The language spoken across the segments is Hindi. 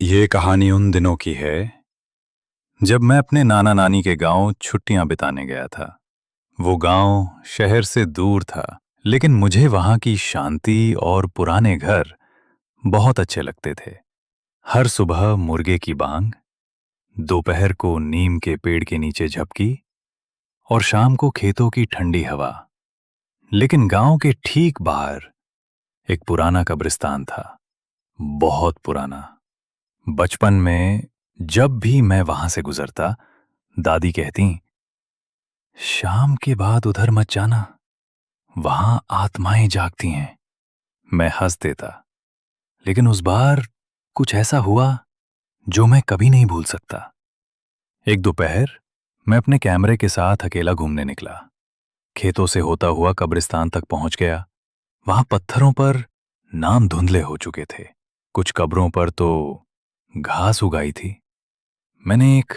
ये कहानी उन दिनों की है जब मैं अपने नाना नानी के गांव छुट्टियां बिताने गया था। वो गांव शहर से दूर था, लेकिन मुझे वहां की शांति और पुराने घर बहुत अच्छे लगते थे। हर सुबह मुर्गे की बांग, दोपहर को नीम के पेड़ के नीचे झपकी और शाम को खेतों की ठंडी हवा। लेकिन गांव के ठीक बाहर एक पुराना कब्रिस्तान था, बहुत पुराना। बचपन में जब भी मैं वहां से गुजरता, दादी कहती, शाम के बाद उधर मत जाना, वहां आत्माएं जागती हैं। मैं हंस देता, लेकिन उस बार कुछ ऐसा हुआ जो मैं कभी नहीं भूल सकता। एक दोपहर मैं अपने कैमरे के साथ अकेला घूमने निकला। खेतों से होता हुआ कब्रिस्तान तक पहुंच गया। वहां पत्थरों पर नाम धुंधले हो चुके थे, कुछ कब्रों पर तो घास उगाई थी। मैंने एक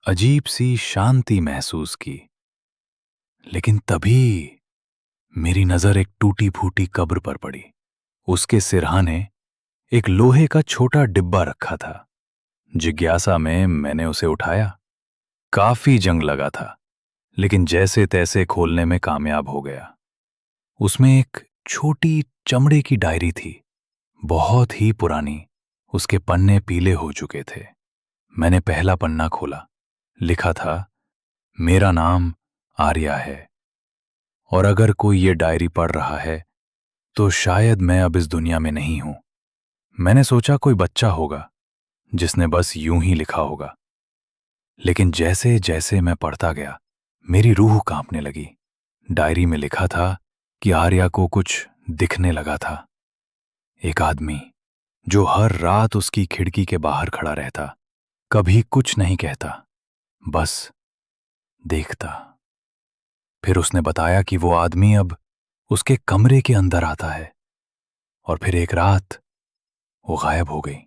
अजीब सी शांति महसूस की। लेकिन तभी मेरी नजर एक टूटी फूटी कब्र पर पड़ी। उसके सिरहाने एक लोहे का छोटा डिब्बा रखा था। जिज्ञासा में मैंने उसे उठाया। काफी जंग लगा था, लेकिन जैसे तैसे खोलने में कामयाब हो गया। उसमें एक छोटी चमड़े की डायरी थी, बहुत ही पुरानी। उसके पन्ने पीले हो चुके थे। मैंने पहला पन्ना खोला। लिखा था, मेरा नाम आर्या है, और अगर कोई ये डायरी पढ़ रहा है तो शायद मैं अब इस दुनिया में नहीं हूं। मैंने सोचा कोई बच्चा होगा जिसने बस यूं ही लिखा होगा। लेकिन जैसे जैसे मैं पढ़ता गया, मेरी रूह कांपने लगी। डायरी में लिखा था कि आर्या को कुछ दिखने लगा था। एक आदमी जो हर रात उसकी खिड़की के बाहर खड़ा रहता, कभी कुछ नहीं कहता, बस देखता। फिर उसने बताया कि वो आदमी अब उसके कमरे के अंदर आता है। और फिर एक रात वो गायब हो गई।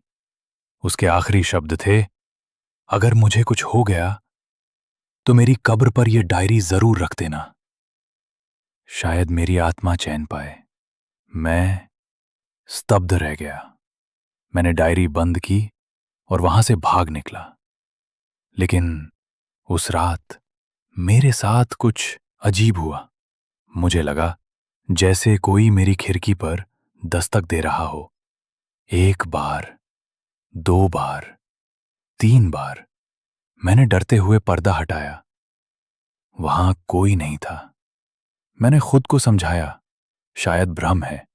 उसके आखिरी शब्द थे, अगर मुझे कुछ हो गया तो मेरी कब्र पर यह डायरी जरूर रख देना। शायद मेरी आत्मा चैन पाए। मैं स्तब्ध रह गया। मैंने डायरी बंद की और वहां से भाग निकला। लेकिन उस रात मेरे साथ कुछ अजीब हुआ। मुझे लगा जैसे कोई मेरी खिड़की पर दस्तक दे रहा हो। एक बार, दो बार, तीन बार। मैंने डरते हुए पर्दा हटाया। वहां कोई नहीं था। मैंने खुद को समझाया, शायद भ्रम है।